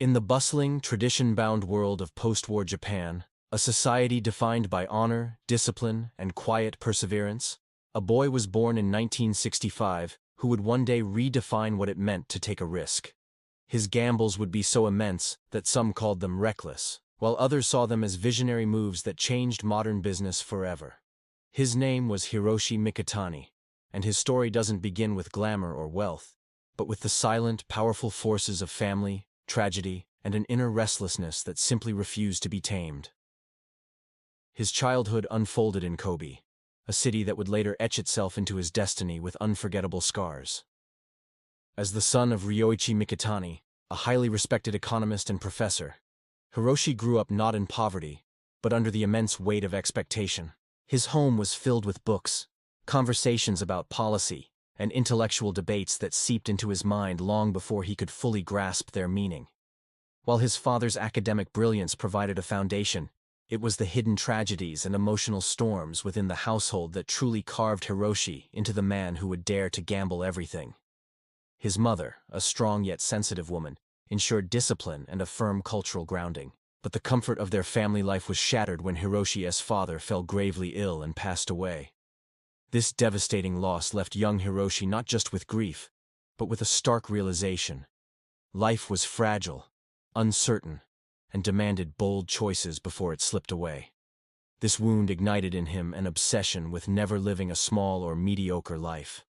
In the bustling, tradition-bound world of post-war Japan, a society defined by honor, discipline, and quiet perseverance, a boy was born in 1965 who would one day redefine what it meant to take a risk. His gambles would be so immense that some called them reckless, while others saw them as visionary moves that changed modern business forever. His name was Hiroshi Mikitani, and his story doesn't begin with glamour or wealth, but with the silent, powerful forces of family, tragedy, and an inner restlessness that simply refused to be tamed. His childhood unfolded in Kobe, a city that would later etch itself into his destiny with unforgettable scars. As the son of Ryoichi Mikitani, a highly respected economist and professor, Hiroshi grew up not in poverty, but under the immense weight of expectation. His home was filled with books, conversations about policy, and intellectual debates that seeped into his mind long before he could fully grasp their meaning. While his father's academic brilliance provided a foundation, it was the hidden tragedies and emotional storms within the household that truly carved Hiroshi into the man who would dare to gamble everything. His mother, a strong yet sensitive woman, ensured discipline and a firm cultural grounding, but the comfort of their family life was shattered when Hiroshi's father fell gravely ill and passed away. This devastating loss left young Hiroshi not just with grief, but with a stark realization. Life was fragile, uncertain, and demanded bold choices before it slipped away. This wound ignited in him an obsession with never living a small or mediocre life.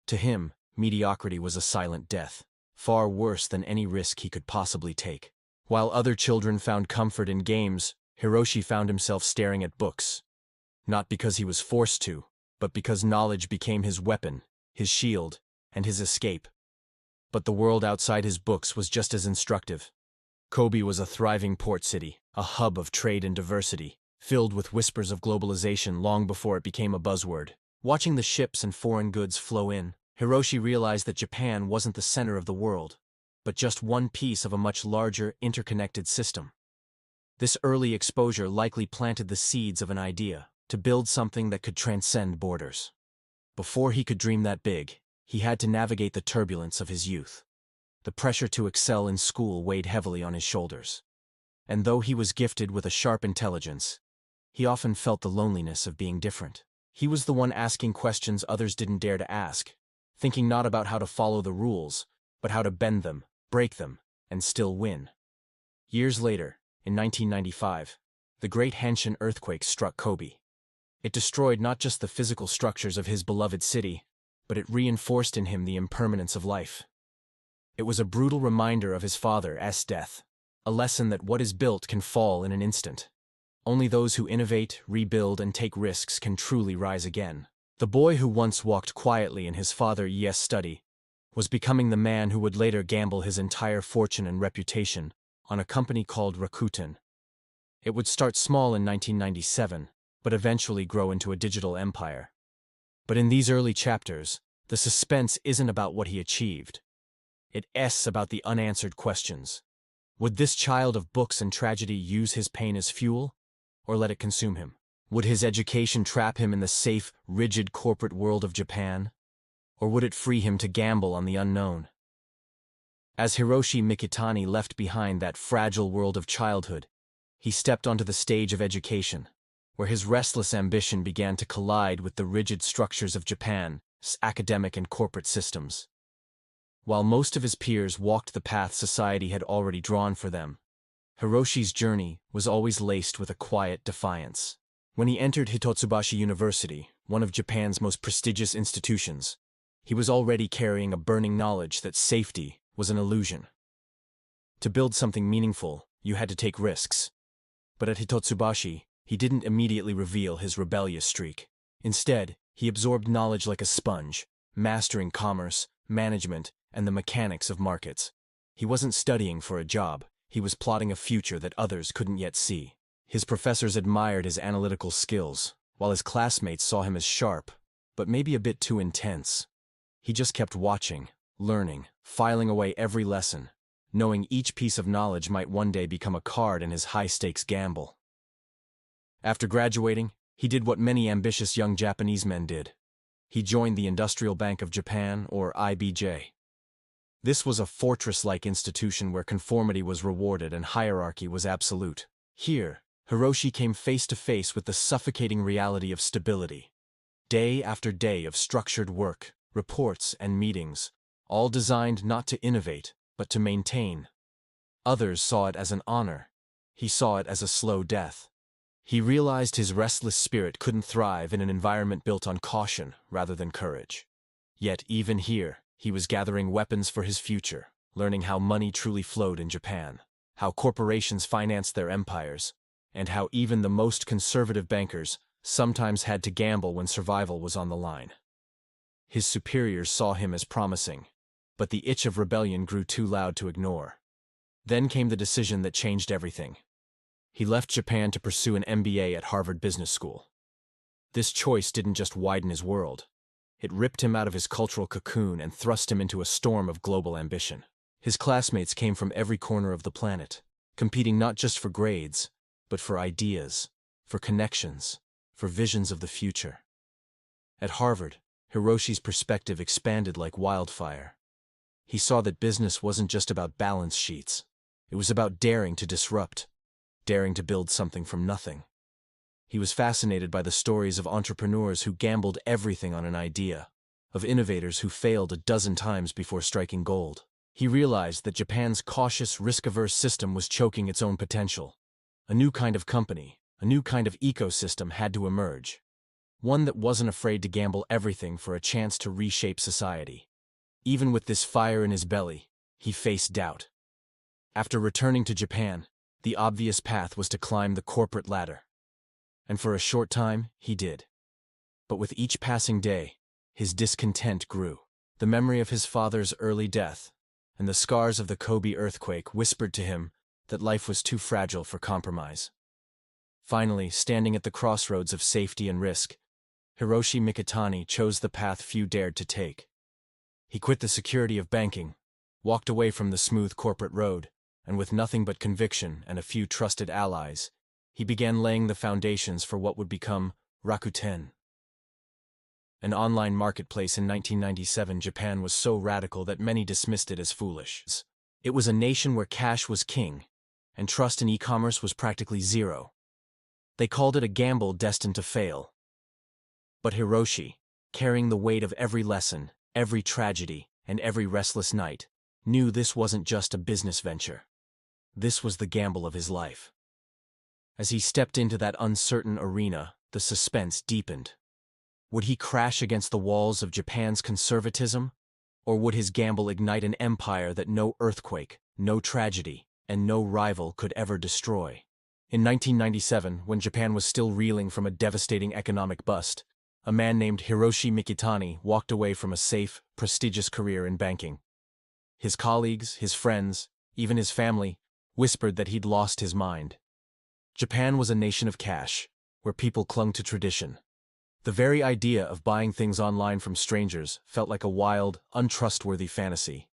To him, mediocrity was a silent death, far worse than any risk he could possibly take. While other children found comfort in games, Hiroshi found himself staring at books. Not because he was forced to, but because knowledge became his weapon, his shield, and his escape. But the world outside his books was just as instructive. Kobe was a thriving port city, a hub of trade and diversity, filled with whispers of globalization long before it became a buzzword. Watching the ships and foreign goods flow in, Hiroshi realized that Japan wasn't the center of the world, but just one piece of a much larger, interconnected system. This early exposure likely planted the seeds of an idea to build something that could transcend borders. Before he could dream that big, he had to navigate the turbulence of his youth. The pressure to excel in school weighed heavily on his shoulders. And though he was gifted with a sharp intelligence, he often felt the loneliness of being different. He was the one asking questions others didn't dare to ask, thinking not about how to follow the rules, but how to bend them, break them, and still win. Years later, in 1995, the Great Hanshin earthquake struck Kobe. It destroyed not just the physical structures of his beloved city, but it reinforced in him the impermanence of life. It was a brutal reminder of his father's death, a lesson that what is built can fall in an instant. Only those who innovate, rebuild, and take risks can truly rise again. The boy who once walked quietly in his father's study was becoming the man who would later gamble his entire fortune and reputation on a company called Rakuten. It would start small in 1997, but eventually grow into a digital empire. But in these early chapters, the suspense isn't about what he achieved. It's about the unanswered questions. Would this child of books and tragedy use his pain as fuel, or let it consume him? Would his education trap him in the safe, rigid corporate world of Japan, or would it free him to gamble on the unknown? As Hiroshi Mikitani left behind that fragile world of childhood, he stepped onto the stage of education, where his restless ambition began to collide with the rigid structures of Japan's academic and corporate systems. While most of his peers walked the path society had already drawn for them, Hiroshi's journey was always laced with a quiet defiance. When he entered Hitotsubashi University, one of Japan's most prestigious institutions, he was already carrying a burning knowledge that safety was an illusion. To build something meaningful, you had to take risks. But at Hitotsubashi, he didn't immediately reveal his rebellious streak. Instead, he absorbed knowledge like a sponge, mastering commerce, management, and the mechanics of markets. He wasn't studying for a job, he was plotting a future that others couldn't yet see. His professors admired his analytical skills, while his classmates saw him as sharp, but maybe a bit too intense. He just kept watching, learning, filing away every lesson, knowing each piece of knowledge might one day become a card in his high-stakes gamble. After graduating, he did what many ambitious young Japanese men did. He joined the Industrial Bank of Japan, or IBJ. This was a fortress-like institution where conformity was rewarded and hierarchy was absolute. Here, Hiroshi came face to face with the suffocating reality of stability. Day after day of structured work, reports, and meetings, all designed not to innovate, but to maintain. Others saw it as an honor. He saw it as a slow death. He realized his restless spirit couldn't thrive in an environment built on caution rather than courage. Yet even here, he was gathering weapons for his future, learning how money truly flowed in Japan, how corporations financed their empires, and how even the most conservative bankers sometimes had to gamble when survival was on the line. His superiors saw him as promising, but the itch of rebellion grew too loud to ignore. Then came the decision that changed everything. He left Japan to pursue an MBA at Harvard Business School. This choice didn't just widen his world. It ripped him out of his cultural cocoon and thrust him into a storm of global ambition. His classmates came from every corner of the planet, competing not just for grades, but for ideas, for connections, for visions of the future. At Harvard, Hiroshi's perspective expanded like wildfire. He saw that business wasn't just about balance sheets. It was about daring to disrupt, daring to build something from nothing. He was fascinated by the stories of entrepreneurs who gambled everything on an idea, of innovators who failed a dozen times before striking gold. He realized that Japan's cautious, risk-averse system was choking its own potential. A new kind of company, a new kind of ecosystem had to emerge. One that wasn't afraid to gamble everything for a chance to reshape society. Even with this fire in his belly, he faced doubt. After returning to Japan, the obvious path was to climb the corporate ladder. And for a short time, he did. But with each passing day, his discontent grew. The memory of his father's early death and the scars of the Kobe earthquake whispered to him that life was too fragile for compromise. Finally, standing at the crossroads of safety and risk, Hiroshi Mikitani chose the path few dared to take. He quit the security of banking, walked away from the smooth corporate road, and with nothing but conviction and a few trusted allies, he began laying the foundations for what would become Rakuten. An online marketplace in 1997, Japan was so radical that many dismissed it as foolish. It was a nation where cash was king, and trust in e-commerce was practically zero. They called it a gamble destined to fail. But Hiroshi, carrying the weight of every lesson, every tragedy, and every restless night, knew this wasn't just a business venture. This was the gamble of his life. As he stepped into that uncertain arena, the suspense deepened. Would he crash against the walls of Japan's conservatism? Or would his gamble ignite an empire that no earthquake, no tragedy, and no rival could ever destroy? In 1997, when Japan was still reeling from a devastating economic bust, a man named Hiroshi Mikitani walked away from a safe, prestigious career in banking. His colleagues, his friends, even his family, whispered that he'd lost his mind. Japan was a nation of cash, where people clung to tradition. The very idea of buying things online from strangers felt like a wild, untrustworthy fantasy.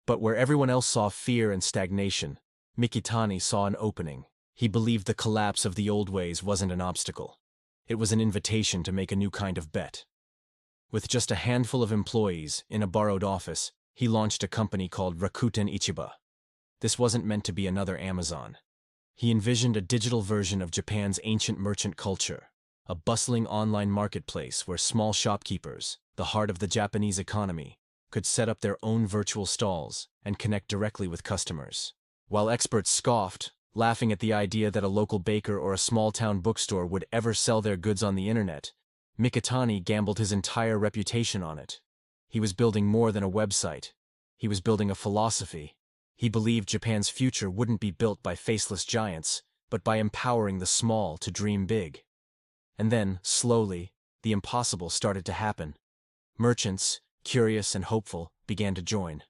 But where everyone else saw fear and stagnation, Mikitani saw an opening. He believed the collapse of the old ways wasn't an obstacle. It was an invitation to make a new kind of bet. With just a handful of employees in a borrowed office, he launched a company called Rakuten Ichiba. This wasn't meant to be another Amazon. He envisioned a digital version of Japan's ancient merchant culture, a bustling online marketplace where small shopkeepers, the heart of the Japanese economy, could set up their own virtual stalls and connect directly with customers. While experts scoffed, laughing at the idea that a local baker or a small-town bookstore would ever sell their goods on the internet, Mikitani gambled his entire reputation on it. He was building more than a website. He was building a philosophy. He believed Japan's future wouldn't be built by faceless giants, but by empowering the small to dream big. And then, slowly, the impossible started to happen. Merchants, curious and hopeful, began to join.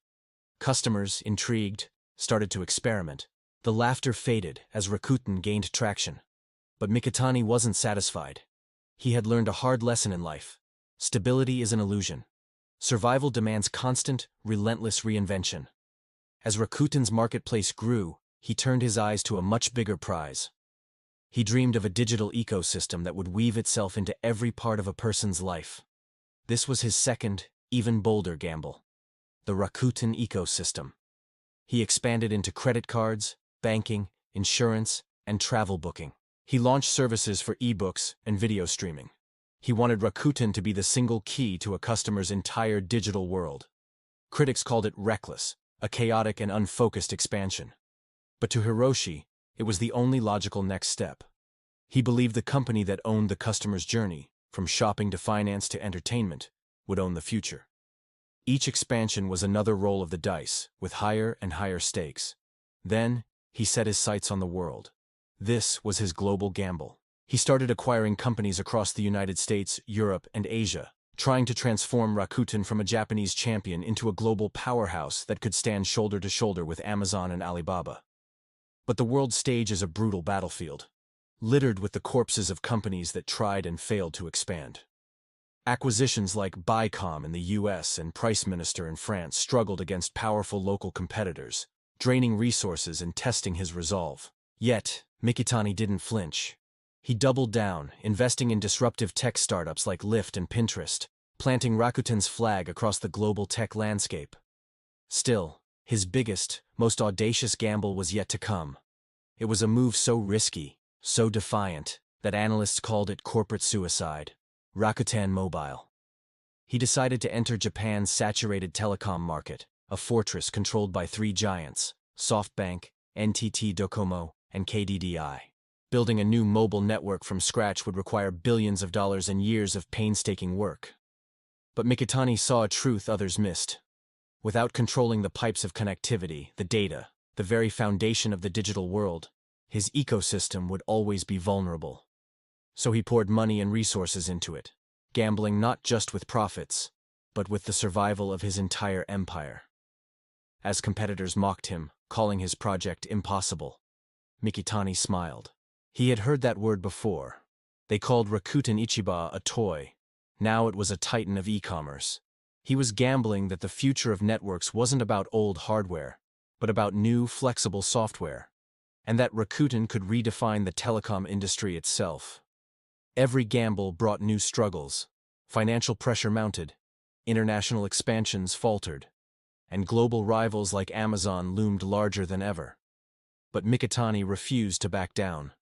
Customers, intrigued, started to experiment. The laughter faded as Rakuten gained traction. But Mikitani wasn't satisfied. He had learned a hard lesson in life. Stability is an illusion. Survival demands constant, relentless reinvention. As Rakuten's marketplace grew, he turned his eyes to a much bigger prize. He dreamed of a digital ecosystem that would weave itself into every part of a person's life. This was his second, even bolder gamble. the Rakuten ecosystem. He expanded into credit cards, banking, insurance, and travel booking. He launched services for ebooks and video streaming. He wanted Rakuten to be the single key to a customer's entire digital world. Critics called it reckless, a chaotic and unfocused expansion. But to Hiroshi, it was the only logical next step. He believed the company that owned the customer's journey, from shopping to finance to entertainment, would own the future. Each expansion was another roll of the dice, with higher and higher stakes. Then, he set his sights on the world. This was his global gamble. He started acquiring companies across the United States, Europe, and Asia, trying to transform Rakuten from a Japanese champion into a global powerhouse that could stand shoulder to shoulder with Amazon and Alibaba. But the world stage is a brutal battlefield, littered with the corpses of companies that tried and failed to expand. Acquisitions like Bicom in the US and Price Minister in France struggled against powerful local competitors, draining resources and testing his resolve. Yet, Mikitani didn't flinch. He doubled down, investing in disruptive tech startups like Lyft and Pinterest, planting Rakuten's flag across the global tech landscape. Still, his biggest, most audacious gamble was yet to come. It was a move so risky, so defiant, that analysts called it corporate suicide. Rakuten Mobile. He decided to enter Japan's saturated telecom market, a fortress controlled by three giants, SoftBank, NTT Docomo, and KDDI. Building a new mobile network from scratch would require billions of dollars and years of painstaking work. But Mikitani saw a truth others missed. Without controlling the pipes of connectivity, the data, the very foundation of the digital world, his ecosystem would always be vulnerable. So he poured money and resources into it, gambling not just with profits, but with the survival of his entire empire. As competitors mocked him, calling his project impossible, Mikitani smiled. He had heard that word before. They called Rakuten Ichiba a toy. Now it was a titan of e-commerce. He was gambling that the future of networks wasn't about old hardware, but about new, flexible software, and that Rakuten could redefine the telecom industry itself. Every gamble brought new struggles. Financial pressure mounted, international expansions faltered, and global rivals like Amazon loomed larger than ever. But Mikitani refused to back down.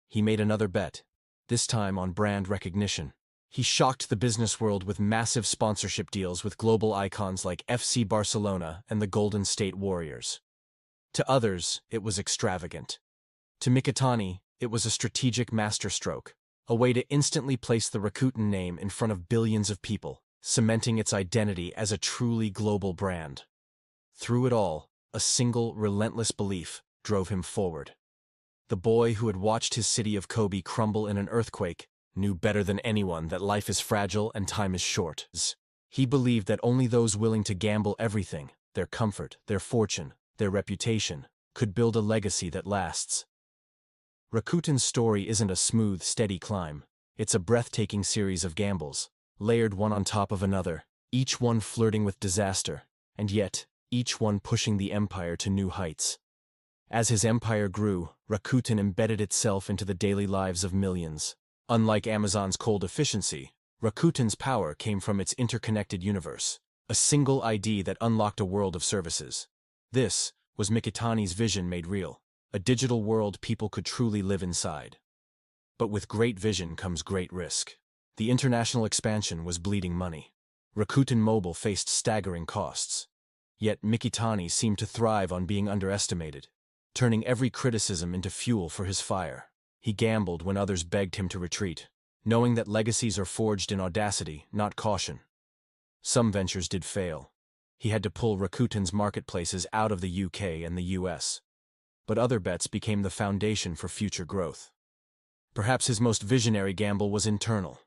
He made another bet, this time on brand recognition. He shocked the business world with massive sponsorship deals with global icons like FC Barcelona and the Golden State Warriors. To others, it was extravagant. To Mikitani, it was a strategic masterstroke, a way to instantly place the Rakuten name in front of billions of people, cementing its identity as a truly global brand. Through it all, a single, relentless belief drove him forward. The boy who had watched his city of Kobe crumble in an earthquake knew better than anyone that life is fragile and time is short. He believed that only those willing to gamble everything, their comfort, their fortune, their reputation, could build a legacy that lasts. Rakuten's story isn't a smooth, steady climb. It's a breathtaking series of gambles, layered one on top of another, each one flirting with disaster, and yet, each one pushing the empire to new heights. As his empire grew, Rakuten embedded itself into the daily lives of millions. Unlike Amazon's cold efficiency, Rakuten's power came from its interconnected universe, a single ID that unlocked a world of services. This was Mikitani's vision made real. A digital world people could truly live inside. But with great vision comes great risk. The international expansion was bleeding money. Rakuten Mobile faced staggering costs. Yet Mikitani seemed to thrive on being underestimated, turning every criticism into fuel for his fire. He gambled when others begged him to retreat, knowing that legacies are forged in audacity, not caution. Some ventures did fail. He had to pull Rakuten's marketplaces out of the UK and the US. But other bets became the foundation for future growth. Perhaps his most visionary gamble was internal.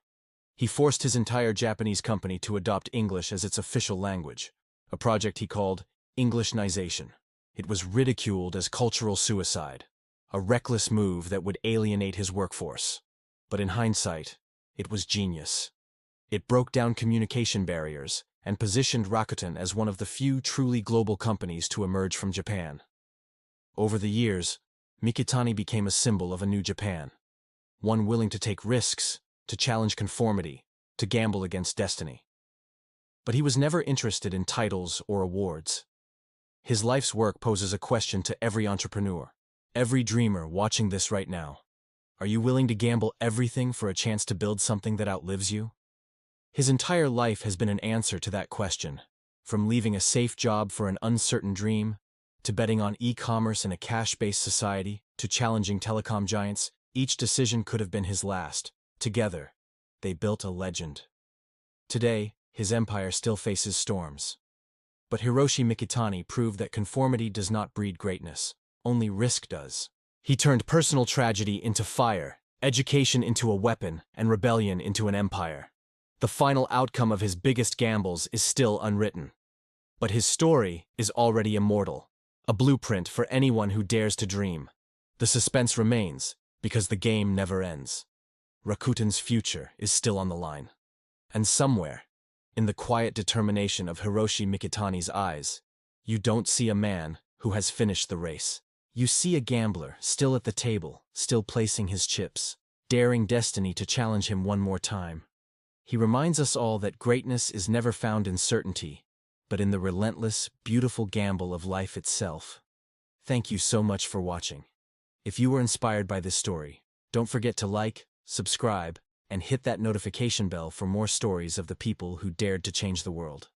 He forced his entire Japanese company to adopt English as its official language, a project he called Englishnization. It was ridiculed as cultural suicide, a reckless move that would alienate his workforce. But in hindsight, it was genius. It broke down communication barriers and positioned Rakuten as one of the few truly global companies to emerge from Japan. Over the years, Mikitani became a symbol of a new Japan, one willing to take risks, to challenge conformity, to gamble against destiny. But he was never interested in titles or awards. His life's work poses a question to every entrepreneur, every dreamer watching this right now. Are you willing to gamble everything for a chance to build something that outlives you? His entire life has been an answer to that question, from leaving a safe job for an uncertain dream, to betting on e-commerce in a cash-based society, to challenging telecom giants. Each decision could have been his last. Together, they built a legend. Today, his empire still faces storms. But Hiroshi Mikitani proved that conformity does not breed greatness, only risk does. He turned personal tragedy into fire, education into a weapon, and rebellion into an empire. The final outcome of his biggest gambles is still unwritten. But his story is already immortal, a blueprint for anyone who dares to dream. The suspense remains, because the game never ends. Rakuten's future is still on the line. And somewhere, in the quiet determination of Hiroshi Mikitani's eyes, you don't see a man who has finished the race. You see a gambler still at the table, still placing his chips, daring destiny to challenge him one more time. He reminds us all that greatness is never found in certainty, but in the relentless, beautiful gamble of life itself. Thank you so much for watching. If you were inspired by this story, don't forget to like, subscribe, and hit that notification bell for more stories of the people who dared to change the world.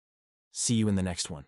See you in the next one.